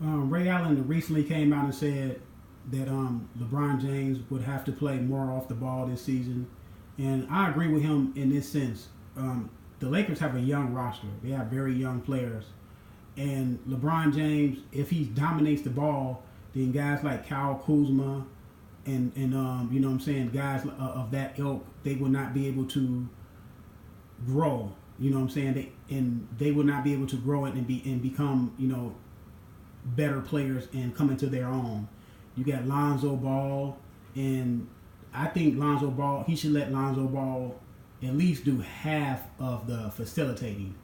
Ray Allen recently came out and said that LeBron James would have to play more off the ball this season, and I agree with him in this sense. The Lakers have a young roster; they have very young players, and LeBron James, if he dominates the ball, then guys like Kyle Kuzma and you know what I'm saying, guys of that ilk, they will not be able to grow. You know what I'm saying? They will not be able to grow it and become better players and come into their own. You got Lonzo Ball, and I think Lonzo Ball, he should let Lonzo Ball at least do half of the facilitating.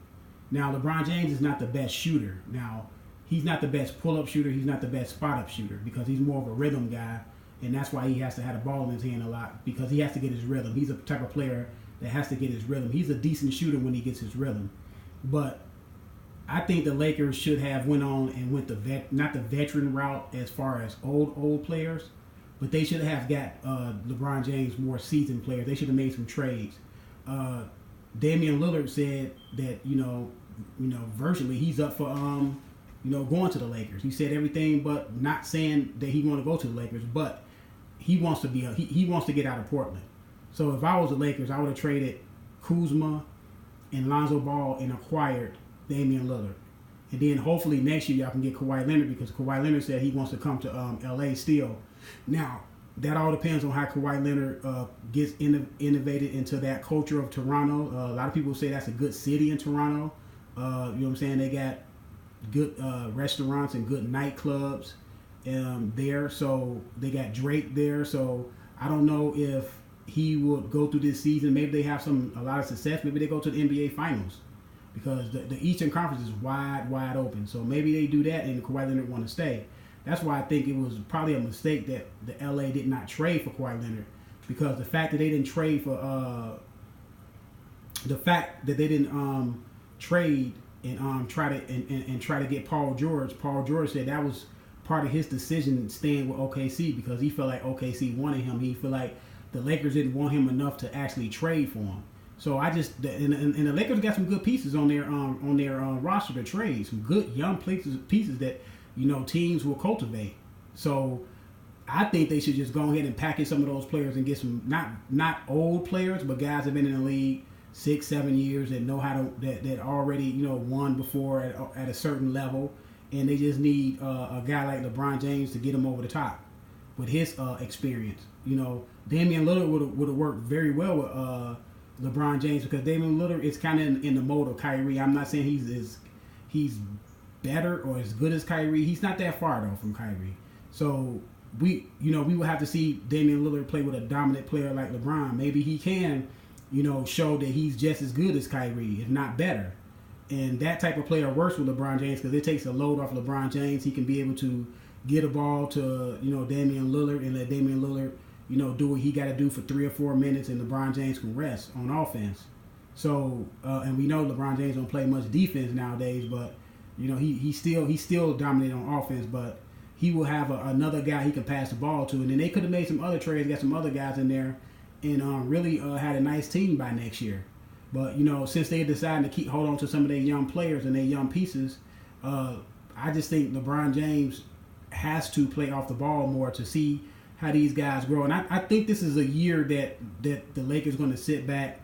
Now, LeBron James is not the best shooter. Now, he's not the best pull-up shooter. He's not the best spot-up shooter because he's more of a rhythm guy, and that's why he has to have the ball in his hand a lot because he has to get his rhythm. He's a type of player that has to get his rhythm. He's a decent shooter when he gets his rhythm. But I think the Lakers should have went on and went not the veteran route as far as old players, but they should have got LeBron James more seasoned players. They should have made some trades. Damian Lillard said that virtually he's up for going to the Lakers. He said everything but not saying that he want to go to the Lakers, but he wants to he wants to get out of Portland. So if I was the Lakers, I would have traded Kuzma and Lonzo Ball and acquired Damian Lillard. And then hopefully next year y'all can get Kawhi Leonard because Kawhi Leonard said he wants to come to LA still. Now, that all depends on how Kawhi Leonard gets innovated into that culture of Toronto. A lot of people say that's a good city in Toronto. You know what I'm saying? They got good restaurants and good nightclubs there. So they got Drake there. So I don't know if he would go through this season. Maybe they have a lot of success. Maybe they go to the NBA Finals because the Eastern Conference is wide open. So maybe they do that and Kawhi Leonard want to stay. That's why I think it was probably a mistake that the LA did not trade for Kawhi Leonard because the fact that they didn't trade for trade and try to get Paul George. Paul George said that was part of his decision staying with OKC because he felt like OKC wanted him. He felt like the Lakers didn't want him enough to actually trade for him. So and the Lakers got some good pieces on their roster to trade, some good young pieces that teams will cultivate. So I think they should just go ahead and package some of those players and get some not old players, but guys that have been in the league 6-7 years that know how to that already won before at a certain level, and they just need a guy like LeBron James to get them over the top with his experience. Damian Lillard would have worked very well with LeBron James because Damian Lillard is kind of in the mode of Kyrie. I'm not saying he's better or as good as Kyrie. He's not that far though from Kyrie. So we will have to see Damian Lillard play with a dominant player like LeBron. Maybe he can, show that he's just as good as Kyrie, if not better. And that type of player works with LeBron James because it takes a load off LeBron James. He can be able to get a ball to Damian Lillard and let Damian Lillard do what he got to do for 3 or 4 minutes, and LeBron James can rest on offense. So and we know LeBron James don't play much defense nowadays, but he's still dominating on offense. But he will have another guy he can pass the ball to, and then they could have made some other trades, got some other guys in there, and really had a nice team by next year. But since they decided to hold on to some of their young players and their young pieces, I just think LeBron James has to play off the ball more to see how these guys grow. And I think this is a year that the Lakers going to sit back.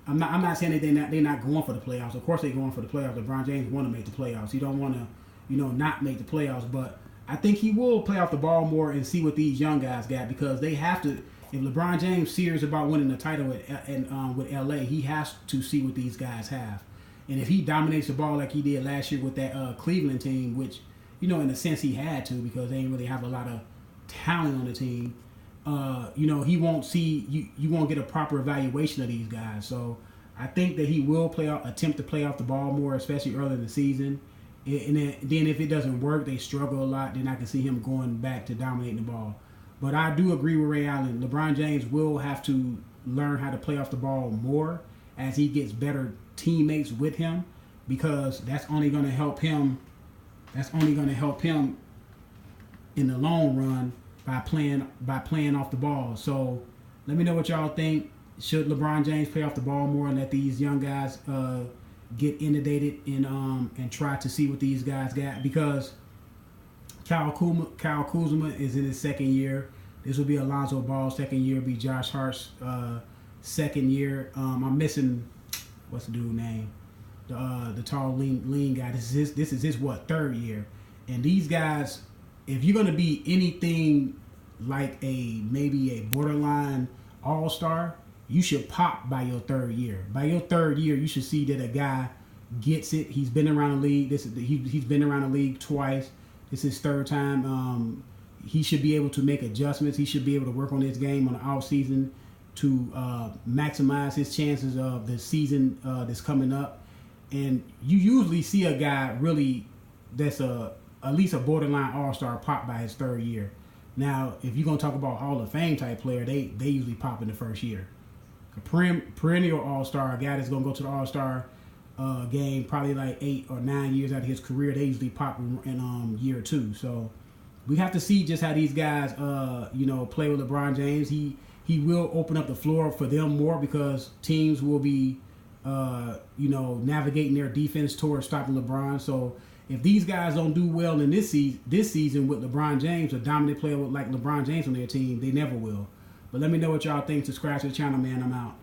I'm not saying that they're not going for the playoffs. Of course they're going for the playoffs. LeBron James want to make the playoffs. He don't want to not make the playoffs. But I think he will play off the ball more and see what these young guys got because they have to. If LeBron James serious about winning the title with LA, he has to see what these guys have. And if he dominates the ball like he did last year with that Cleveland team, which in a sense he had to because they didn't really have a lot of talent on the team, he won't see you won't get a proper evaluation of these guys. So I think that he will attempt to play off the ball more, especially early in the season. And then if it doesn't work, they struggle a lot. Then I can see him going back to dominating the ball. But I do agree with Ray Allen. LeBron James will have to learn how to play off the ball more as he gets better teammates with him because that's only going to help him. That's only going to help him in the long run by playing off the ball. So let me know what y'all think. Should LeBron James play off the ball more and let these young guys get inundated and try to see what these guys got? Because Kyle Kuzma is in his second year. This will be Alonzo Ball's second year. Be Josh Hart's second year. I'm missing what's the dude's name? The tall lean guy. This is his what, third year. And these guys, if you're gonna be anything like maybe a borderline all-star, you should pop by your third year. By your third year, you should see that a guy gets it. He's been around the league. He's been around the league twice. This is his third time. He should be able to make adjustments. He should be able to work on his game on the off season to maximize his chances of the season that's coming up. And you usually see a guy really that's at least a borderline all-star pop by his third year. Now, if you're gonna talk about Hall of Fame type player, they usually pop in the first year. A perennial all-star, a guy that's gonna go to the all-star game probably like 8 or 9 years out of his career, they usually pop in year 2. So we have to see just how these guys play with LeBron James. He will open up the floor for them more because teams will be navigating their defense towards stopping LeBron. So if these guys don't do well in this season with LeBron James, a dominant player like LeBron James on their team, they never will. But let me know what y'all think. Subscribe to the channel, man. I'm out.